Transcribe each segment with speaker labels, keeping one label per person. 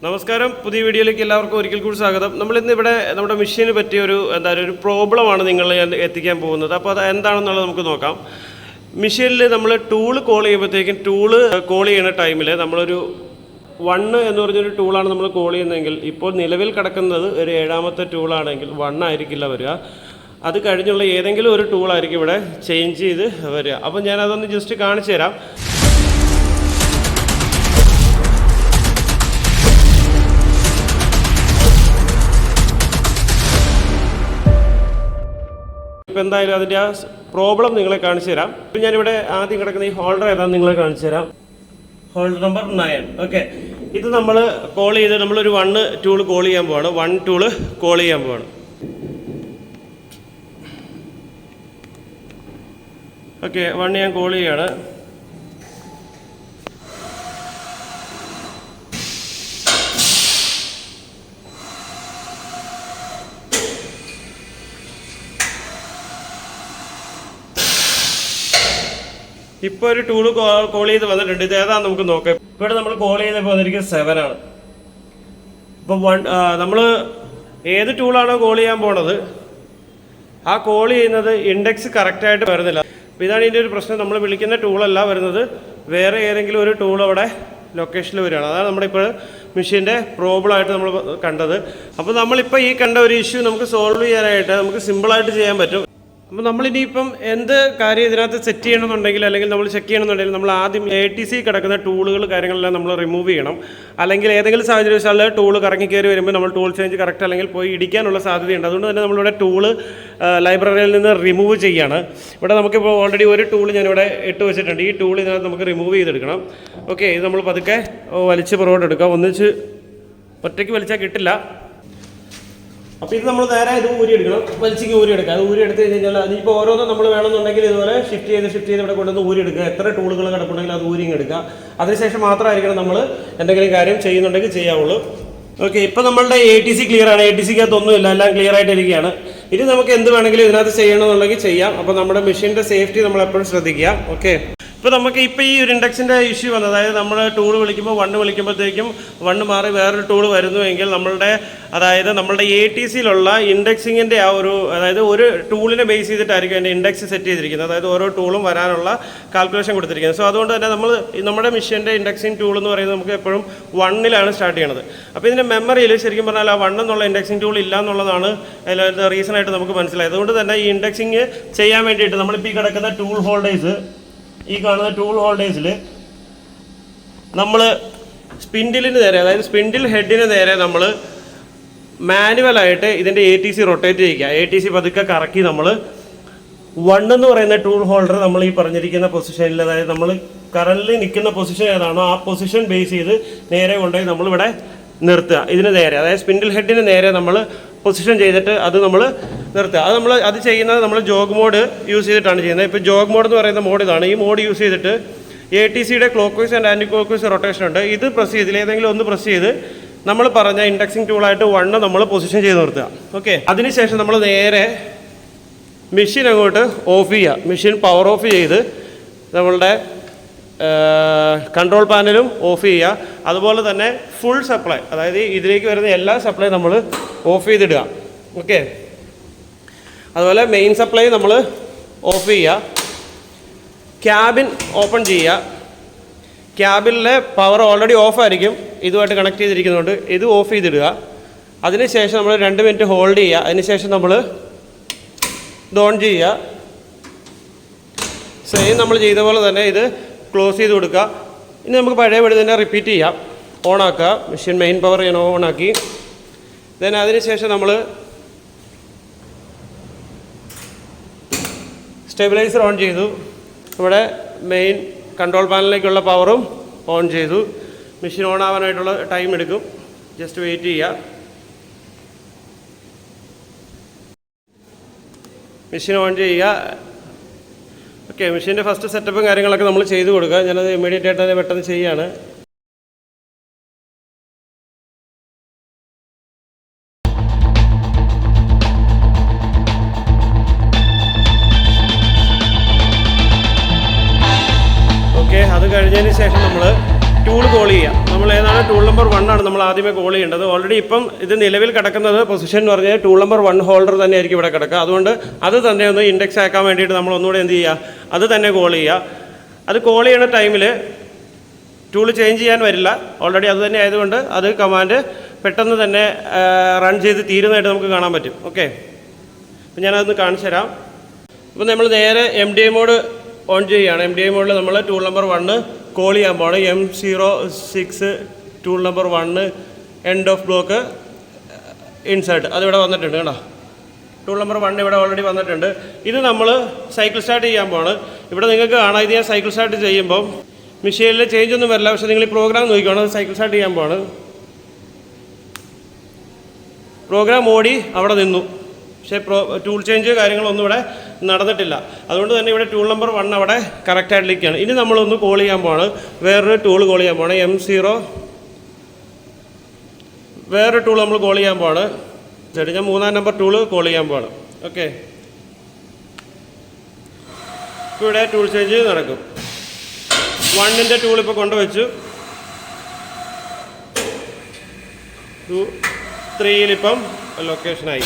Speaker 1: നമസ്കാരം, പുതിയ വീഡിയോയിലേക്ക് എല്ലാവർക്കും ഒരിക്കൽ കൂടി സ്വാഗതം. നമ്മളിന്നിവിടെ നമ്മുടെ മെഷീന് പറ്റിയ ഒരു പ്രോബ്ലമാണ് നിങ്ങളെ എത്തിക്കാൻ പോകുന്നത്. അപ്പോൾ അത് എന്താണെന്നുള്ളത് നമുക്ക് നോക്കാം. മെഷീനിൽ നമ്മൾ ടൂൾ കോൾ ചെയ്യുമ്പോഴത്തേക്കും ടൂള് കോൾ ചെയ്യുന്ന ടൈമിൽ നമ്മളൊരു 1 എന്ന് പറഞ്ഞൊരു ടൂളാണ് നമ്മൾ കോൾ ചെയ്യുന്നതെങ്കിൽ ഇപ്പോൾ നിലവിൽ കിടക്കുന്നത് ഒരു 7ാമത്തെ ടൂളാണെങ്കിൽ 1 ആയിരിക്കില്ല വരിക. അത് കഴിഞ്ഞുള്ള ഏതെങ്കിലും ഒരു ടൂളായിരിക്കും ഇവിടെ ചേഞ്ച് ചെയ്ത് വരിക. അപ്പോൾ ഞാനതൊന്ന് ജസ്റ്റ് കാണിച്ചു തരാം. ഇപ്പോൾ എന്തായാലും അതിൻ്റെ ആ പ്രോബ്ലം നിങ്ങളെ കാണിച്ചു തരാം. ഇപ്പം ഞാനിവിടെ ആദ്യം കിടക്കുന്ന ഈ ഹോൾഡർ ഏതാണെന്ന് നിങ്ങളെ കാണിച്ചു തരാം. Holder number 9. ഓക്കെ, ഇത് നമ്മൾ കോൾ ചെയ്ത് നമ്മളൊരു 1 ടൂൾ കോൾ ചെയ്യാൻ പോവാണ്. 1 ടൂള് കോൾ ചെയ്യാൻ പോവാണ്. ഓക്കെ, 1 ഞാൻ കോൾ ചെയ്യാണ്. ഇപ്പോൾ ഒരു ടൂള് കോൾ ചെയ്ത് വന്നിട്ടുണ്ട്. ഇത് ഏതാണെന്ന് നമുക്ക് നോക്കാം. ഇവിടെ നമ്മൾ കോൾ ചെയ്തപ്പോൾ വന്നിരിക്കുന്നത് 7 ആണ്. ഇപ്പം നമ്മൾ ഏത് ടൂളാണോ കോൾ ചെയ്യാൻ പോണത് ആ കോൾ ചെയ്യുന്നത് ഇൻഡെക്സ് കറക്റ്റായിട്ട് വരുന്നില്ല. അപ്പോൾ ഇതാണ് ഇതിൻ്റെ ഒരു പ്രശ്നം. നമ്മൾ വിളിക്കുന്ന ടൂളല്ല വരുന്നത്, വേറെ ഏതെങ്കിലും ഒരു ടൂൾ അവിടെ ലൊക്കേഷനിൽ വരികയാണ്. അതാണ് നമ്മുടെ ഇപ്പോൾ മെഷീൻ്റെ പ്രോബ്ലമായിട്ട് നമ്മൾ കണ്ടത്. അപ്പോൾ നമ്മളിപ്പോൾ ഈ കണ്ട ഒരു ഇഷ്യൂ നമുക്ക് സോൾവ് ചെയ്യാനായിട്ട് നമുക്ക് സിമ്പിളായിട്ട് ചെയ്യാൻ പറ്റും. അപ്പോൾ നമ്മളിനിയിപ്പം എന്ത് കാര്യം ഇതിനകത്ത് സെറ്റ് ചെയ്യണമെന്നുണ്ടെങ്കിൽ അല്ലെങ്കിൽ നമ്മൾ ചെക്ക് ചെയ്യണമെന്നുണ്ടെങ്കിൽ നമ്മൾ ആദ്യം ATC കിടക്കുന്ന ടൂളുകൾ കാര്യങ്ങളെല്ലാം നമ്മൾ റിമൂവ് ചെയ്യണം. അല്ലെങ്കിൽ ഏതെങ്കിലും സാഹചര്യവശാൽ ടൂൾ കറങ്ങി കയറി വരുമ്പോൾ നമ്മൾ ടൂൾ ചേഞ്ച് കറക്റ്റ് അല്ലെങ്കിൽ പോയി ഇടിക്കാനുള്ള സാധ്യതയുണ്ട്. അതുകൊണ്ട് തന്നെ നമ്മളിവിടെ ടൂള് ലൈബ്രറിയിൽ നിന്ന് റിമൂവ് ചെയ്യാണ്. ഇവിടെ നമുക്കിപ്പോൾ ഓൾറെഡി ഒരു ടൂൾ ഞാനിവിടെ ഇട്ട് വെച്ചിട്ടുണ്ട്. ഈ ടൂൾ ഇതിനകത്ത് നമുക്ക് റിമൂവ് ചെയ്തെടുക്കണം. ഓക്കെ, ഇത് നമ്മൾ പതുക്കെ വലിച്ച് പുറകോട്ട് എടുക്കുക. ഒന്നിച്ച് ഒറ്റയ്ക്ക് വലിച്ചാൽ കിട്ടില്ല. അപ്പോൾ ഇത് നമ്മൾ നേരെ ഇത് ഊരിയെടുക്കണം. വലിച്ചിക്ക് ഊരിയെടുക്കുക. അത് ഊരിയെടുത്ത് കഴിഞ്ഞാൽ അതിപ്പോൾ ഓരോന്നും നമ്മൾ വേണമെന്നുണ്ടെങ്കിൽ ഇതുപോലെ ഷിഫ്റ്റ് ചെയ്ത് ഇവിടെ കൊണ്ടുവന്ന് ഊരിയെടുക്കുക. എത്ര ടൂളുകൾ കിടപ്പുണ്ടെങ്കിൽ അത് ഊരിയും എടുക്കുക. അതിനുശേഷം മാത്രമായിരിക്കണം നമ്മൾ എന്തെങ്കിലും കാര്യം ചെയ്യുന്നുണ്ടെങ്കിൽ ചെയ്യാവുള്ളൂ. ഓക്കെ, ഇപ്പോൾ നമ്മളുടെ ATC ക്ലിയർ ആണ്. ATCക്കകത്ത് ഒന്നുമില്ല, എല്ലാം ക്ലിയർ ആയിട്ടിരിക്കുകയാണ്. ഇനി നമുക്ക് എന്ത് വേണമെങ്കിലും ഇതിനകത്ത് ചെയ്യണമെന്നുണ്ടെങ്കിൽ ചെയ്യാം. അപ്പോൾ നമ്മുടെ മെഷീൻ്റെ സേഫ്റ്റി നമ്മൾ എപ്പോഴും ശ്രദ്ധിക്കുക. ഓക്കെ, ഇപ്പോൾ നമുക്ക് ഇപ്പോൾ ഈ ഒരു ഇൻഡെക്സിൻ്റെ ഇഷ്യൂ വന്നത്, അതായത് നമ്മൾ ടൂൾ വിളിക്കുമ്പോൾ 1 വിളിക്കുമ്പോഴത്തേക്കും 1 മാറി വേറൊരു ടൂൾ വരുന്നുവെങ്കിൽ നമ്മളുടെ ATCയിലുള്ള ഇൻഡെക്സിങ്ങിൻ്റെ ആ ഒരു, അതായത് ഒരു ടൂളിനെ ബേസ് ചെയ്തിട്ടായിരിക്കും അതിൻ്റെ ഇൻഡെക്സ് സെറ്റ് ചെയ്തിരിക്കുന്നത്. അതായത് ഓരോ ടൂളും വരാനുള്ള കാൽക്കുലേഷൻ കൊടുത്തിരിക്കുന്നത്. സോ അതുകൊണ്ട് തന്നെ നമ്മുടെ മെഷീൻ്റെ ഇൻഡെക്സിങ് ടൂൾ എന്ന് പറയുന്നത് നമുക്ക് എപ്പോഴും 1 സ്റ്റാർട്ട് ചെയ്യണത്. അപ്പോൾ ഇതിൻ്റെ മെമ്മറിയിൽ ശരിക്കും പറഞ്ഞാൽ ആ 1 എന്നുള്ള ഇൻഡെക്സിങ് ടൂൾ ഇല്ല എന്നുള്ളതാണ് അതിൻ്റെ റീസണായിട്ട് നമുക്ക് മനസ്സിലായത്. അതുകൊണ്ട് തന്നെ ഈ ഇൻഡെക്സിങ് ചെയ്യാൻ വേണ്ടിയിട്ട് നമ്മളിപ്പോൾ ഈ കിടക്കുന്ന ടൂൾ ഹോൾഡേഴ്സ്, ഈ കാണുന്ന ടൂൾ ഹോൾഡേഴ്സിൽ നമ്മൾ സ്പിൻഡിലിന് നേരെ, അതായത് സ്പിൻഡിൽ ഹെഡിന് നേരെ നമ്മൾ മാനുവലായിട്ട് ഇതിൻ്റെ ATC റൊട്ടേറ്റ് ചെയ്യിക്കുക. ATC പതുക്കെ കറക്കി നമ്മൾ 1 എന്ന് പറയുന്ന ടൂൾ ഹോൾഡർ നമ്മൾ ഈ പറഞ്ഞിരിക്കുന്ന പൊസിഷനിൽ, അതായത് നമ്മൾ കറൻറ്റ്ലി നിൽക്കുന്ന പൊസിഷൻ ഏതാണോ ആ പൊസിഷൻ ബേസ് ചെയ്ത് നേരെ കൊണ്ടുപോയി നമ്മളിവിടെ നിർത്തുക. ഇതിന് നേരെ, അതായത് സ്പിൻഡിൽ ഹെഡിന് നേരെ നമ്മൾ പൊസിഷൻ ചെയ്തിട്ട് അത് നമ്മൾ നിർത്തുക. അത് ചെയ്യുന്നത് നമ്മൾ ജോഗ് മോഡ് യൂസ് ചെയ്തിട്ടാണ് ചെയ്യുന്നത്. ഇപ്പോൾ ജോഗ് മോഡ് എന്ന് പറയുന്ന മോഡ് ഇതാണ്. ഈ മോഡ് യൂസ് ചെയ്തിട്ട് ATCയുടെ clockwise and anticlockwise rotation ഉണ്ട്. ഇത് പ്രസ് ചെയ്ത് ഏതെങ്കിലും ഒന്ന് പ്രസ് ചെയ്ത് നമ്മൾ പറഞ്ഞ ഇൻഡെക്സിങ് ടൂളായിട്ട് 1 നമ്മൾ പൊസിഷൻ ചെയ്ത് നിർത്തുക. ഓക്കെ, അതിനുശേഷം നമ്മൾ നേരെ മെഷീൻ അങ്ങോട്ട് ഓഫ് ചെയ്യുക. മെഷീൻ പവർ ഓഫ് ചെയ്ത് നമ്മളുടെ കൺട്രോൾ പാനലും ഓഫ് ചെയ്യുക. അതുപോലെ തന്നെ ഫുൾ സപ്ലൈ, അതായത് ഇതിലേക്ക് വരുന്ന എല്ലാ സപ്ലൈ നമ്മൾ ഓഫ് ചെയ്തിടുക. ഓക്കെ, അതുപോലെ മെയിൻ സപ്ലൈ നമ്മൾ ഓഫ് ചെയ്യുക. ക്യാബിൻ ഓപ്പൺ ചെയ്യുക. ക്യാബിനിലെ പവർ ഓൾറെഡി ഓഫായിരിക്കും, ഇതുമായിട്ട് കണക്ട് ചെയ്തിരിക്കുന്നതുകൊണ്ട് ഇത് ഓഫ് ചെയ്തിടുക. അതിനുശേഷം നമ്മൾ 2 മിനിറ്റ് ഹോൾഡ് ചെയ്യുക. അതിനുശേഷം നമ്മൾ ഇത് ഓൺ ചെയ്യുക. സെയിം നമ്മൾ ചെയ്ത പോലെ തന്നെ ഇത് ക്ലോസ് ചെയ്ത് കൊടുക്കുക. ഇനി നമുക്ക് പഴയ പടി തന്നെ റിപ്പീറ്റ് ചെയ്യാം. ഓണാക്കുക. മെഷീൻ മെയിൻ പവർ ഞാൻ ഓണാക്കി. ദെൻ അതിനുശേഷം നമ്മൾ സ്റ്റെബിലൈസർ ഓൺ ചെയ്തു. ഇവിടെ മെയിൻ കൺട്രോൾ പാനലിലേക്കുള്ള പവറും ഓൺ ചെയ്തു. മെഷീൻ ഓൺ ആവാനായിട്ടുള്ള ടൈം എടുക്കും, ജസ്റ്റ് വെയിറ്റ് ചെയ്യുക. മെഷീൻ ഓൺ ചെയ്യുക. ഓക്കെ, മെഷീൻ്റെ ഫസ്റ്റ് സെറ്റപ്പും കാര്യങ്ങളൊക്കെ നമ്മൾ ചെയ്ത് കൊടുക്കുക. ഞാനത് ഇമ്മീഡിയറ്റ് ആയിട്ട് തന്നെ പെട്ടെന്ന് ചെയ്യുകയാണ്. ഓക്കെ, അത് കഴിഞ്ഞതിന് ശേഷം നമ്മൾ ടൂൾ കോൾ ചെയ്യാം. നമ്മൾ ഏതാണ് ടൂൾ നമ്പർ 1 ആണ് നമ്മൾ ആദ്യമേ കോൾ ചെയ്യേണ്ടത്. ഓൾറെഡി ഇപ്പം ഇത് നിലവിൽ കിടക്കുന്നത് പൊസിഷൻ എന്ന് പറഞ്ഞാൽ ടൂൾ നമ്പർ 1 ഹോൾഡർ തന്നെ ആയിരിക്കും ഇവിടെ കിടക്കുക. അതുകൊണ്ട് അത് തന്നെ ഒന്ന് ഇൻഡെക്സ് ആക്കാൻ വേണ്ടിയിട്ട് നമ്മൾ ഒന്നുകൂടെ എന്ത് ചെയ്യുക, അത് തന്നെ കോൾ ചെയ്യുക. അത് കോൾ ചെയ്യുന്ന ടൈമിൽ ടൂൾ ചേഞ്ച് ചെയ്യാൻ വരില്ല, ഓൾറെഡി അത് തന്നെ ആയതുകൊണ്ട് അത് കമാൻഡ് പെട്ടെന്ന് തന്നെ റൺ ചെയ്ത് തീരുന്നതായിട്ട് നമുക്ക് കാണാൻ പറ്റും. ഓക്കെ, അപ്പം ഞാനതൊന്ന് കാണിച്ചു തരാം. ഇപ്പം നമ്മൾ നേരെ MDI മോഡ് ഓൺ ചെയ്യുകയാണ്. MDI മോഡിൽ നമ്മൾ ടൂൾ നമ്പർ 1 കോൾ ചെയ്യാൻ പോകണം. M06 tool number 1 end of block insert അതിവിടെ വന്നിട്ടുണ്ട് കേട്ടോ. ടൂൾ നമ്പർ 1 ഇവിടെ ഓൾറെഡി വന്നിട്ടുണ്ട്. ഇത് നമ്മൾ സൈക്കിൾ സ്റ്റാർട്ട് ചെയ്യാൻ പോവാണ്. ഇവിടെ നിങ്ങൾക്ക് കാണാം, ഇത് ഞാൻ സൈക്കിൾ സ്റ്റാർട്ട് ചെയ്യുമ്പം മെഷീനിൽ ചേഞ്ച് ഒന്നും വരില്ല. പക്ഷേ നിങ്ങൾ ഈ പ്രോഗ്രാം നോക്കിക്കോണം, സൈക്കിൾ സ്റ്റാർട്ട് ചെയ്യാൻ പോവാണ്. പ്രോഗ്രാം ഓടി അവിടെ നിന്നു, പക്ഷേ ടൂൾ ചേഞ്ച് കാര്യങ്ങളൊന്നും ഇവിടെ നടന്നിട്ടില്ല. അതുകൊണ്ട് തന്നെ ഇവിടെ ടൂൾ നമ്പർ 1 അവിടെ കറക്റ്റായിട്ടിരിക്കുകയാണ്. ഇനി നമ്മളൊന്ന് കോൾ ചെയ്യാൻ പോവാണ്, വേറൊരു ടൂൾ കോൾ ചെയ്യാൻ പോവാണ്. M0 വേറൊരു ടൂൾ നമ്മൾ കോൾ ചെയ്യാൻ പോവാണ്. ശരി, ഞാൻ 3-ാം നമ്പർ ടൂൾ കോൾ ചെയ്യാൻ പോവാണ്. ഓക്കെ, ഇപ്പോൾ ഇവിടെ ടൂൾ ചേഞ്ച് നടക്കും. 1ൻ്റെ ടൂൾ ഇപ്പോൾ കൊണ്ടുവച്ചു. 3-ലിപ്പം ലൊക്കേഷനായി.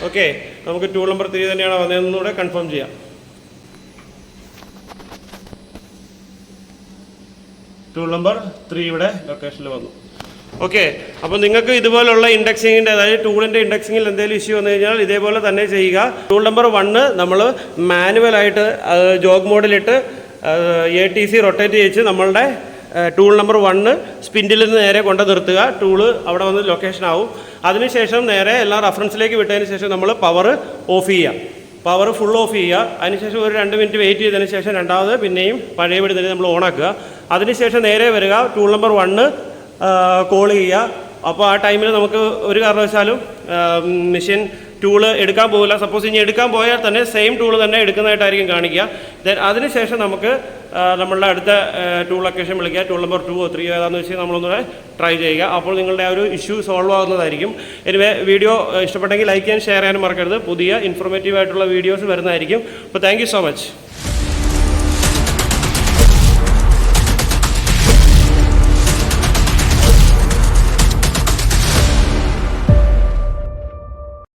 Speaker 1: ഓക്കെ, നമുക്ക് ടൂൾ നമ്പർ 3 തന്നെയാണ് വന്നതെന്നൂടെ കൺഫേം ചെയ്യാം. ടൂൾ നമ്പർ 3 ഇവിടെ ലൊക്കേഷനിൽ വന്നു. ഓക്കെ, അപ്പോൾ നിങ്ങൾക്ക് ഇതുപോലുള്ള ഇൻഡെക്സിങ്ങിൻ്റെ, അതായത് ടൂളിൻ്റെ ഇൻഡെക്സിങ്ങിൽ എന്തെങ്കിലും ഇഷ്യൂ വന്നു കഴിഞ്ഞാൽ ഇതേപോലെ തന്നെ ചെയ്യുക. ടൂൾ നമ്പർ 1 നമ്മൾ മാനുവലായിട്ട് ജോഗ് മോഡിലിട്ട് ATC റൊട്ടേറ്റ് ചെയ്യിച്ച് നമ്മളുടെ ടൂൾ നമ്പർ 1 സ്പിൻഡിൽ നിന്ന് നേരെ കൊണ്ട് നിർത്തുക. ടൂള് അവിടെ വന്ന് ലൊക്കേഷൻ ആവും. അതിനുശേഷം നേരെ എല്ലാം റഫറൻസിലേക്ക് വിട്ടതിന് ശേഷം നമ്മൾ പവർ ഓഫ് ചെയ്യുക, പവർ ഫുൾ ഓഫ് ചെയ്യുക. അതിനുശേഷം ഒരു 2 മിനിറ്റ് വെയിറ്റ് ചെയ്തതിന് ശേഷം രണ്ടാമത് പിന്നെയും പഴയപടി തന്നെ നമ്മൾ ഓണാക്കുക. അതിനുശേഷം നേരെ വരിക, ടൂൾ നമ്പർ 1 കോൾ ചെയ്യുക. അപ്പോൾ ആ ടൈമിൽ നമുക്ക് ഒരു കാരണവശാലും മെഷീൻ ടൂള് എടുക്കാൻ പോകില്ല. സപ്പോസ് ഇനി എടുക്കാൻ പോയാൽ തന്നെ സെയിം ടൂൾ തന്നെ എടുക്കുന്നതായിട്ടായിരിക്കും കാണിക്കുക. അതിനുശേഷം നമുക്ക് നമ്മളുടെ അടുത്ത ടൂൾ ലൊക്കേഷൻ വിളിക്കുക. ടൂൾ നമ്പർ 2 3 ഏതാണെന്ന് വെച്ചാൽ നമ്മളൊന്നുകൂടെ ട്രൈ ചെയ്യുക. അപ്പോൾ നിങ്ങളുടെ ആ ഒരു ഇഷ്യൂ സോൾവ് ആകുന്നതായിരിക്കും. എനിവേ, വീഡിയോ ഇഷ്ടപ്പെട്ടെങ്കിൽ ലൈക്ക് ചെയ്യാൻ ഷെയർ ചെയ്യാനും മറക്കരുത്. പുതിയ ഇൻഫോർമേറ്റീവ് ആയിട്ടുള്ള വീഡിയോസ് വരുന്നതായിരിക്കും. അപ്പോൾ താങ്ക് യു സോ മച്ച്.